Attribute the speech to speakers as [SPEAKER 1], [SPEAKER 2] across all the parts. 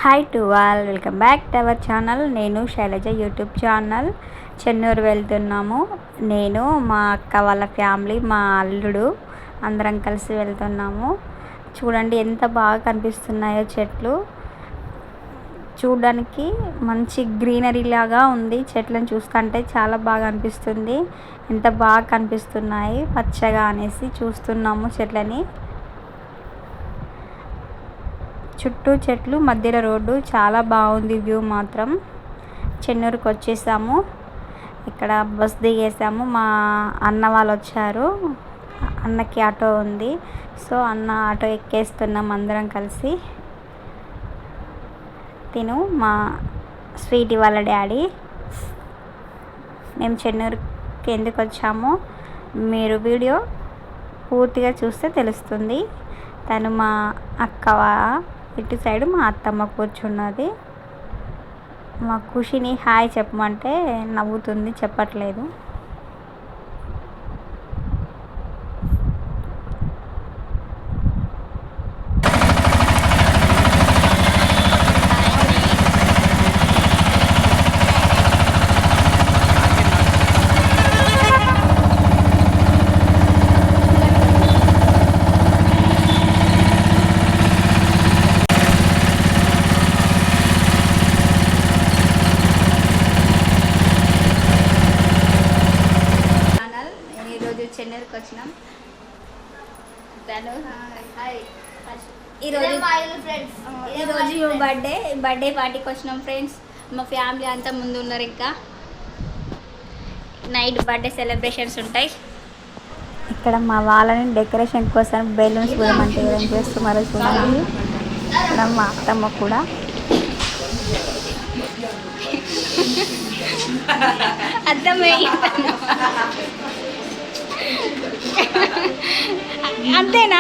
[SPEAKER 1] Hi to all, welcome back to our channel. నేను Shailaja YouTube channel. Chennur వెళ్తున్నాము. నేను మా అక్క వాళ్ళ ఫ్యామిలీ, మా అల్లుడు అందరం కలిసి వెళ్తున్నాము. చూడండి ఎంత బాగా కనిపిస్తున్నాయో చెట్లు. చూడడానికి మంచి గ్రీనరీ లాగా ఉంది. చెట్లను చూస్తుంటే చాలా బాగా అనిపిస్తుంది. ఎంత బాగా కనిపిస్తున్నాయి పచ్చగా అనేసి చూస్తున్నాము చెట్లని. చుట్టూ చెట్లు, మధ్యలో రోడ్డు, చాలా బాగుంది వ్యూ మాత్రం. చెన్నూరుకి వచ్చేసాము. ఇక్కడ బస్ దిగేసాము. మా అన్న వాళ్ళు వచ్చారు. అన్నకి ఆటో ఉంది, సో అన్న ఆటో ఎక్కేస్తున్నాం అందరం కలిసి. తిను మా స్వీటీ వాళ్ళ డాడీ. మేము చెన్నూరుకి ఎందుకు వచ్చామో మీరు వీడియో పూర్తిగా చూస్తే తెలుస్తుంది. తను మా అక్క, ఇటు సైడ్ మా అత్తమ్మ కూర్చున్నది. మా ఖుషిని హాయ్ చెప్పమంటే నవ్వుతుంది, చెప్పట్లేదు. చెన్నూరుకి వచ్చినాం. ఈరోజు బర్త్డే పార్టీకి వచ్చినాం ఫ్రెండ్స్. మా ఫ్యామిలీ అంతా ముందు ఉన్నారు. ఇంకా నైట్ బర్త్డే సెలబ్రేషన్స్ ఉంటాయి. ఇక్కడ మా వాళ్ళని డెకరేషన్ కోసం బెలూన్స్ చూడమంటే ఏం చేస్తున్నారో చూడండి. ఇక్కడ మా అత్తమ్మ కూడా అంతేనా?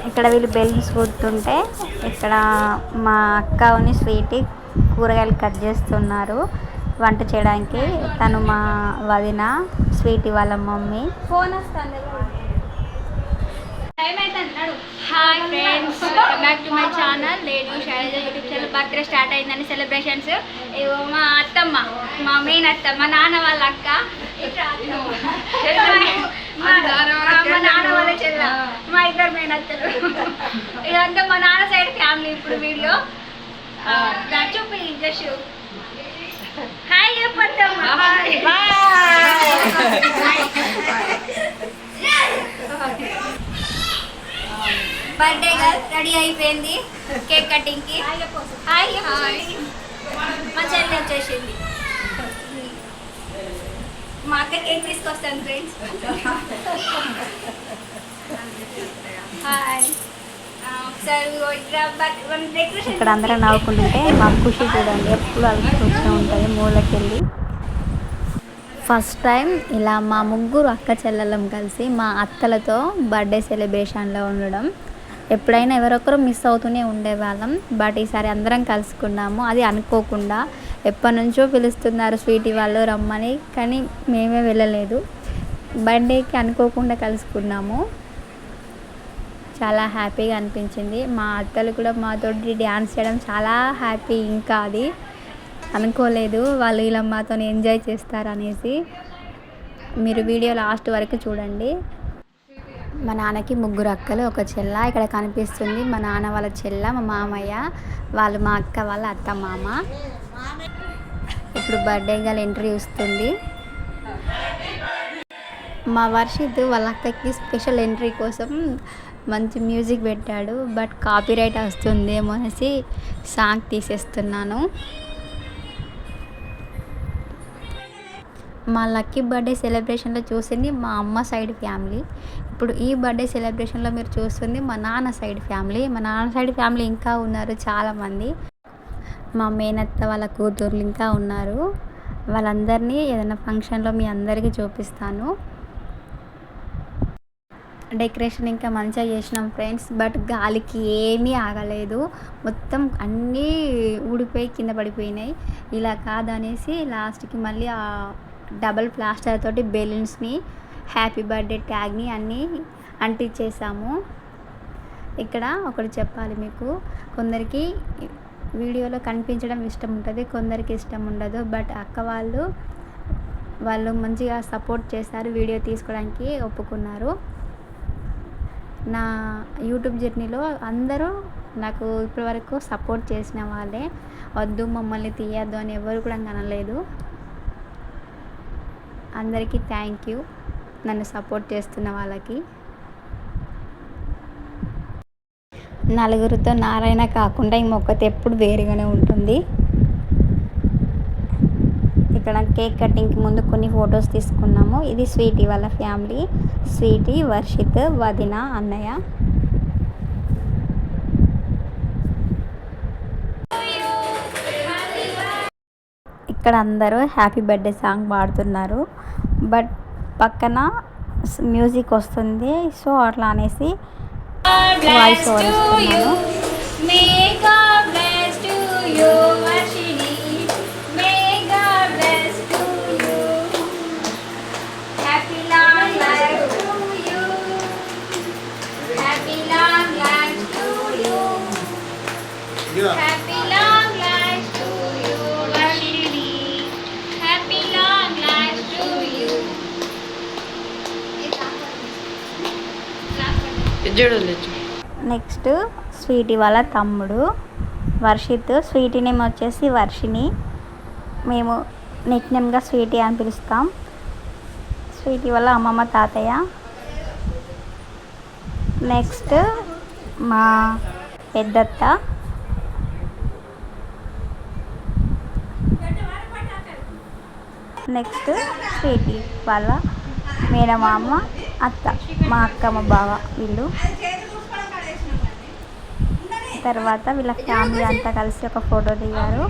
[SPEAKER 1] ఇక్కడ వీళ్ళు బెలూన్స్ కొడుతుంటే ఇక్కడ మా అక్కని స్వీటీ కూరగాయలు కట్ చేస్తున్నారు వంట చేయడానికి. తను మా వదిన, స్వీటీ వాళ్ళ మమ్మీ. ఫోన్ వస్తుంది. Hi friends, welcome back to my channel. నేను Shailaja YouTube channel. Birthday start అయిందని సెలబ్రేషన్స్. ఇవో మా అత్తమ్మ, మా మెయిన్ అత్తమ్మ, మా నాన్న వాళ్ళ అక్క, మా నాన్న వాళ్ళ చెల్ల, మా ఇద్దరు మెయిన్ అత్తలు. ఇదంతా మా నాన్న సైడ్ ఫ్యామిలీ. ఇప్పుడు వీడియో చూపి జస్ట్ హాయ్ చెప్పత్తమ్మ. బర్త్డే గర్ల్ రెడీ అయిపోయింది కేక్ కటింగ్కి. మా చెల్లి వచ్చేసింది. మా అక్క కేక్ తీసుకొస్తాను ఫ్రెండ్స్. హాయ్. ఇక్కడ అందరూ నవ్వుకుంటుంటే మా ఖుషి చూడండి ఎప్పుడు అలుపుతూ ఉంటుంది మూలకెళ్ళి. ఫస్ట్ టైం ఇలా మా ముగ్గురు అక్క చెల్లెలం కలిసి మా అత్తలతో బర్త్డే సెలబ్రేషన్లో ఉండడం. ఎప్పుడైనా ఎవరొకరు మిస్ అవుతూనే ఉండేవాళ్ళం, బట్ ఈసారి అందరం కలుసుకున్నాము. అది అనుకోకుండా. ఎప్పటి నుంచో పిలుస్తున్నారు స్వీటీ వాళ్ళు రమ్మని, కానీ మేమే వెళ్ళలేదు. బర్త్డేకి అనుకోకుండా కలుసుకున్నాము. చాలా హ్యాపీగా అనిపించింది. మా అత్తలు కూడా మాతోటి డ్యాన్స్ చేయడం చాలా హ్యాపీ. ఇంకా అది అనుకోలేదు వాళ్ళు ఇలా మాతో ఎంజాయ్ చేస్తారనేసి. మీరు వీడియో లాస్ట్ వరకు చూడండి. మా నాన్నకి ముగ్గురు అక్కలు, ఒక చెల్ల. ఇక్కడ కనిపిస్తుంది మా నాన్న వాళ్ళ చెల్ల, మా మామయ్య వాళ్ళు, మా అక్క వాళ్ళ అత్త మామ. ఇప్పుడు బర్త్డే గర్ల్ ఎంట్రీ ఇస్తుంది. మా వర్షిత్ వాళ్ళ అక్కకి స్పెషల్ ఎంట్రీ కోసం మంచి మ్యూజిక్ పెట్టాడు, బట్ కాపీరైట్ వస్తుందేమో అనేసి సాంగ్ తీసేస్తున్నాను. మా లక్కీ బర్త్డే సెలబ్రేషన్లో చూసింది మా అమ్మ సైడ్ ఫ్యామిలీ. ఇప్పుడు ఈ బర్త్డే సెలబ్రేషన్లో మీరు చూస్తుంది మా నాన్న సైడ్ ఫ్యామిలీ. మా నాన్న సైడ్ ఫ్యామిలీ ఇంకా ఉన్నారు చాలామంది. మా మేనత్త వాళ్ళ కూతుర్లు ఇంకా ఉన్నారు. వాళ్ళందరినీ ఏదైనా ఫంక్షన్లో మీ అందరికీ చూపిస్తాను. డెకరేషన్ ఇంకా మంచిగా చేసినాం ఫ్రెండ్స్. బట్ గాలికి ఏమీ ఆగలేదు, మొత్తం అన్నీ ఊడిపోయి కింద పడిపోయినాయి. ఇలా కాదనేసి లాస్ట్కి మళ్ళీ ఆ డబల్ ప్లాస్టర్ తోటి బెలూన్స్ని, హ్యాపీ బర్త్డే ట్యాగ్ని అన్నీ అంటించేసాము. ఇక్కడ ఒకటి చెప్పాలి మీకు, కొందరికి వీడియోలో కనిపించడం ఇష్టం ఉంటుంది, కొందరికి ఇష్టం ఉండదు. బట్ అక్క వాళ్ళు మంచిగా సపోర్ట్ చేశారు, వీడియో తీసుకోవడానికి ఒప్పుకున్నారు. నా యూట్యూబ్ జర్నీలో అందరూ నాకు ఇప్పటివరకు సపోర్ట్ చేసిన వాళ్ళే, వద్దు మమ్మల్ని తీయద్దు అని ఎవరు కూడా అనలేదు. అందరికీ థ్యాంక్ యూ, నన్ను సపోర్ట్ చేస్తున్న వాళ్ళకి. నలుగురితో నారాయణ కాకుండా ఈ మొక్కతో ఎప్పుడు వేరుగానే ఉంటుంది. ఇక్కడ కేక్ కటింగ్కి ముందు కొన్ని ఫొటోస్ తీసుకున్నాము. ఇది స్వీటీ వాళ్ళ ఫ్యామిలీ, స్వీటీ, వర్షిత్, వదిన, అన్నయ్య. ఇక్కడ అందరూ హ్యాపీ బర్త్డే సాంగ్ పాడుతున్నారు. బట్ పక్కన మ్యూజిక్ వస్తుంది, సో అట్లా అనేసి వాయిస్ ఓవర్ ఇస్తున్నాను.
[SPEAKER 2] Happy long life to you, Varshini. Happy long life to you.
[SPEAKER 1] Next Sweety వాళ్ళ తమ్ముడు వర్షిత్, స్వీటీ నేమ్ వచ్చేసి వర్షిని, మేము నిక్ నేమ్గా స్వీటీ అని పిలుస్తాం. స్వీటీ వాళ్ళ అమ్మమ్మ తాతయ్య. నెక్స్ట్ మా పెద్దత్త, నెక్స్ట్ స్వీటీ వాళ్ళ మేనమామ, అత్త, మా అక్క, మా బావ వీళ్ళు. తర్వాత వీళ్ళ ఫ్యామిలీ అంతా కలిసి ఒక ఫోటో దిగారు.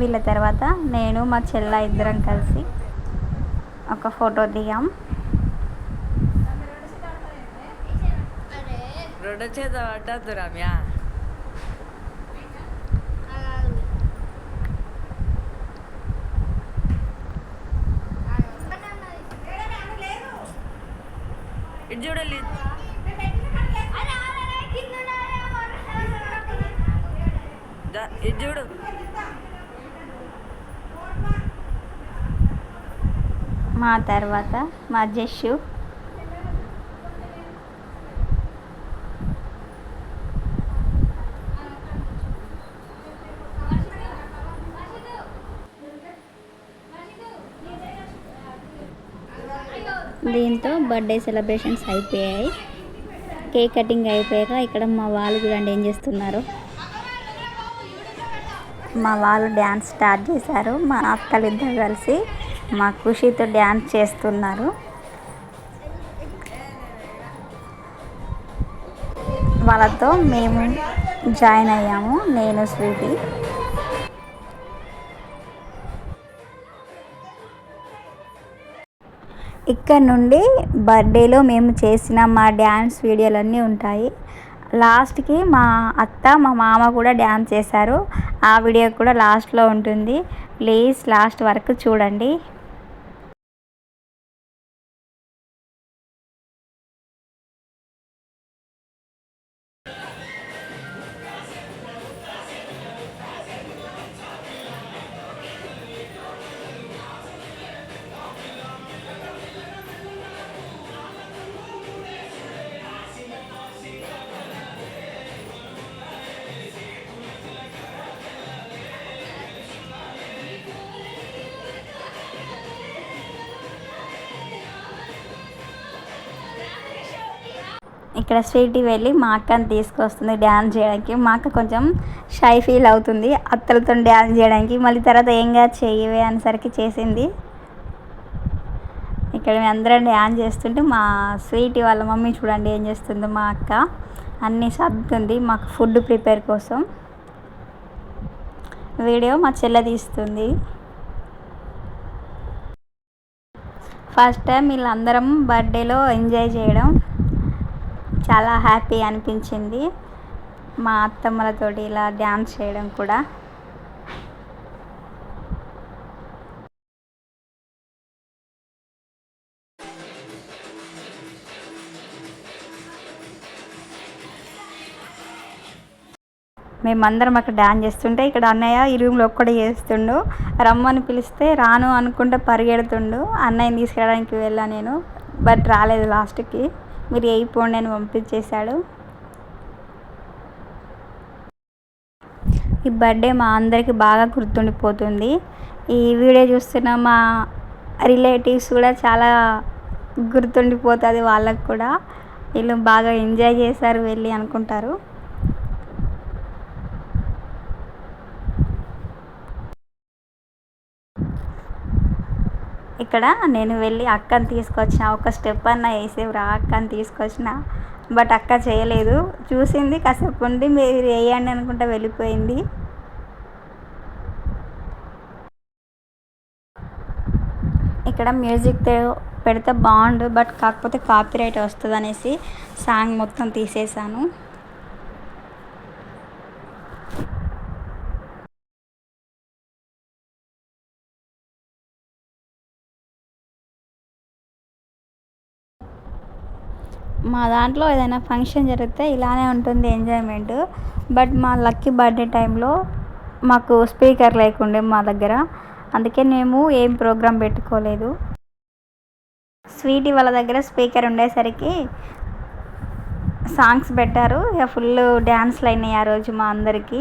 [SPEAKER 1] వీళ్ళ తర్వాత నేను మా చెల్ల ఇద్దరం కలిసి ఒక ఫోటో దిగాం.
[SPEAKER 3] చూడాలి చూడు.
[SPEAKER 1] మా తర్వాత మా జస్సు, దీంతో బర్త్డే సెలబ్రేషన్స్ అయిపోయాయి. కేక్ కటింగ్ అయిపోయాక ఇక్కడ మా వాళ్ళు చూడండి ఏం చేస్తున్నారు. మా వాళ్ళు డ్యాన్స్ స్టార్ట్ చేశారు. మా అక్కలిద్దరు కలిసి మా ఖుషితో డ్యాన్స్ చేస్తున్నారు. వాళ్ళతో మేము జాయిన్ అయ్యాము, నేను స్వీటీ. ఇక్కడ నుండి బర్త్డేలో మేము చేసిన మా డ్యాన్స్ వీడియోలన్నీ ఉంటాయి. లాస్ట్కి మా అత్త, మా మామ కూడా డ్యాన్స్ చేశారు. ఆ వీడియో కూడా లాస్ట్లో ఉంటుంది, ప్లీజ్ లాస్ట్ వరకు చూడండి. ఇక్కడ స్వీటీ వెళ్ళి మా అక్కని తీసుకొస్తుంది డ్యాన్స్ చేయడానికి. మా అక్క కొంచెం షై ఫీల్ అవుతుంది అత్తలతో డ్యాన్స్ చేయడానికి. మళ్ళీ తర్వాత ఏంగా చెయ్యవే అనేసరికి చేసింది. ఇక్కడ మేము అందరం డ్యాన్స్ చేస్తుంటే మా స్వీటీ వాళ్ళ మమ్మీ చూడండి ఏం చేస్తుందో. మా అక్క అన్నీ సర్దుతుంది మాకు ఫుడ్ ప్రిపేర్ కోసం. వీడియో మా చెల్లె తీస్తుంది. ఫస్ట్ టైం వీళ్ళందరం బర్త్డేలో ఎంజాయ్ చేయడం చాలా హ్యాపీ అనిపించింది. మా అత్తమ్మలతోటి ఇలా డ్యాన్స్ చేయడం కూడా. మేమందరం అక్కడ డ్యాన్స్ చేస్తుంటే ఇక్కడ అన్నయ్య ఈ రూమ్లో ఒక్కడే చేస్తుండు. రమ్మని పిలిస్తే రాను అనుకుంటే పరిగెడుతుండు. అన్నయ్యని తీసుకెళ్ళడానికి వెళ్ళా నేను, బట్ రాలేదు. లాస్ట్కి మీరు అయిపోండి అని పంపించేశాడు. ఈ బర్త్డే మా అందరికీ బాగా గుర్తుండిపోతుంది. ఈ వీడియో చూస్తున్న మా రిలేటివ్స్ కూడా చాలా గుర్తుండిపోతుంది వాళ్ళకు కూడా. వీళ్ళు బాగా ఎంజాయ్ చేశారు వెళ్ళి అనుకుంటారు. ఇక్కడ నేను వెళ్ళి అక్కని తీసుకొచ్చిన. ఒక స్టెప్ అన్న వేసేవరా అక్కని తీసుకొచ్చిన, బట్ అక్క చేయలేదు. చూసింది కాసేపు ఉండి మీరు వేయండి అనుకుంటా వెళ్ళిపోయింది. ఇక్కడ మ్యూజిక్ పెడితే బాగుండు, బట్ కాకపోతే కాపీరైట్ వస్తుంది అనేసి సాంగ్ మొత్తం తీసేసాను. మా దాంట్లో ఏదైనా ఫంక్షన్ జరిగితే ఇలానే ఉంటుంది ఎంజాయ్మెంట్. బట్ మా లక్కీ బర్త్డే టైంలో మాకు స్పీకర్ లేకుండే మా దగ్గర, అందుకే మేము ఏం ప్రోగ్రాం పెట్టుకోలేదు. స్వీటీ వాళ్ళ దగ్గర స్పీకర్ ఉండేసరికి సాంగ్స్ పెట్టారు. ఇక ఫుల్ డ్యాన్స్లు అయినాయి ఆ రోజు మా అందరికీ.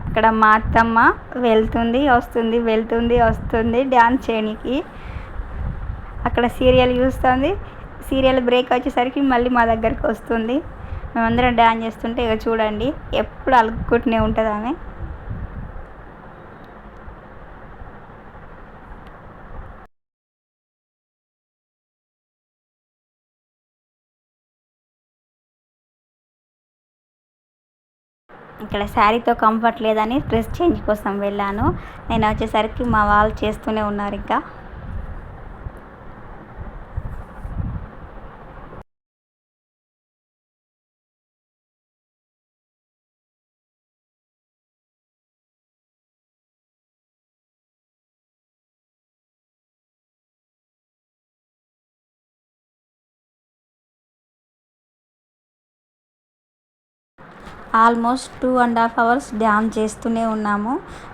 [SPEAKER 1] అక్కడ మా అత్తమ్మ వెళ్తుంది వస్తుంది డ్యాన్స్ చేయడానికి. అక్కడ సీరియల్ చూస్తుంది. సీరియల్ బ్రేక్ వచ్చేసరికి మళ్ళీ మా దగ్గరికి వస్తుంది. మేమందరం డ్యాన్స్ చేస్తుంటే ఇక చూడండి ఎప్పుడు అలుక్కుంటూనే ఉంటుంది ఆమె. ఇక్కడ శారీతో కంఫర్ట్ లేదని డ్రెస్ చేంజ్ కోసం వెళ్ళాను. నేను వచ్చేసరికి మా వాళ్ళు చేస్తూనే ఉన్నారు. ఇంకా ఆల్మోస్ట్ 2.5 hours డ్యాన్స్ చేస్తూనే ఉన్నాము.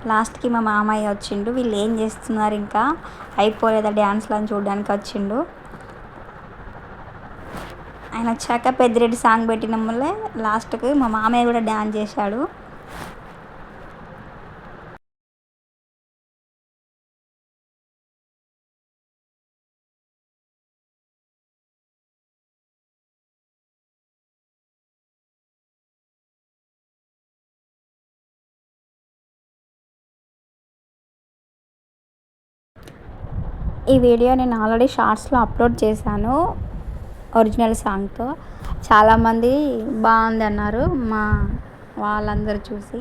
[SPEAKER 1] లాస్ట్కి మా మామయ్య వచ్చిండు. వీళ్ళు ఏం చేస్తున్నారు ఇంకా అయిపోలేదా డ్యాన్స్లు అని చూడడానికి వచ్చిండు. ఆయన వచ్చాక పెద్దిరెడ్డి సాంగ్ పెట్టిన వల్లే లాస్ట్కి మా మామయ్య కూడా డ్యాన్స్ చేశాడు. ఈ వీడియో నేను ఆల్రెడీ షార్ట్స్లో అప్లోడ్ చేశాను ఒరిజినల్ సాంగ్తో. చాలామంది బాగుంది అన్నారు మా వాళ్ళందరూ చూసి.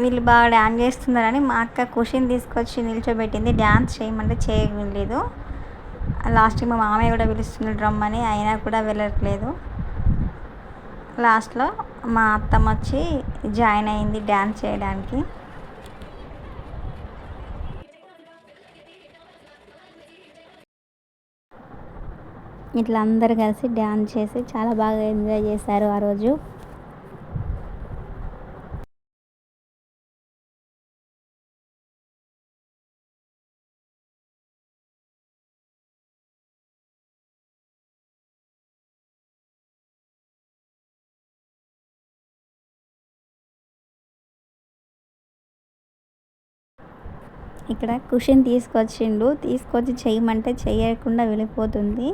[SPEAKER 1] వీళ్ళు బాగా డ్యాన్స్ చేస్తున్నారని మా అక్క ఖుషిని తీసుకొచ్చి నిల్చోబెట్టింది. డ్యాన్స్ చేయమంటే చేయలేదు. లాస్ట్కి మా మామయ్య కూడా పిలుస్తున్నాడు రమ్మని, అయినా కూడా వెళ్ళట్లేదు. లాస్ట్లో మా అత్తమ్మ వచ్చి జాయిన్ అయింది డ్యాన్స్ చేయడానికి. ఇట్లా అందరు కలిసి డ్యాన్స్ చేసి చాలా బాగా ఎంజాయ్ చేశారు ఆ రోజు. ఇక్కడ కుషన్ తీసుకొచ్చి చేయమంటే చేయకుండా వెళ్ళిపోతుంది.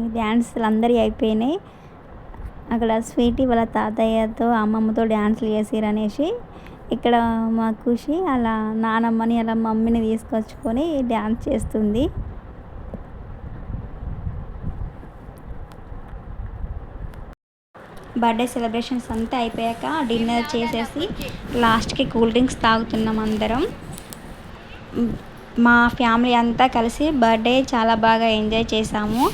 [SPEAKER 1] ఈ డ్యాన్సులు అందరివి అయిపోయినాయి. అక్కడ స్వీటీ వాళ్ళ తాతయ్యతో అమ్మమ్మతో డ్యాన్సులు చేసిరు అనేసి ఇక్కడ మా ఖుషి అలా నానమ్మని అలా మమ్మీని తీసుకొచ్చుకొని డ్యాన్స్ చేస్తుంది. బర్త్డే సెలబ్రేషన్స్ అంతా అయిపోయాక డిన్నర్ చేసేసి లాస్ట్కి కూల్ డ్రింక్స్ తాగుతున్నాం అందరం. మా ఫ్యామిలీ అంతా కలిసి బర్త్డే చాలా బాగా ఎంజాయ్ చేసాము.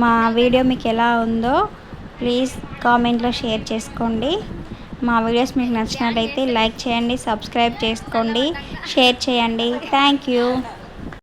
[SPEAKER 1] మా వీడియో మీకు ఎలా ఉందో ప్లీజ్ కామెంట్లో షేర్ చేసుకోండి. మా వీడియోస్ మీకు నచ్చినట్లయితే లైక్ చేయండి, సబ్స్క్రైబ్ చేసుకోండి, షేర్ చేయండి. Thank you.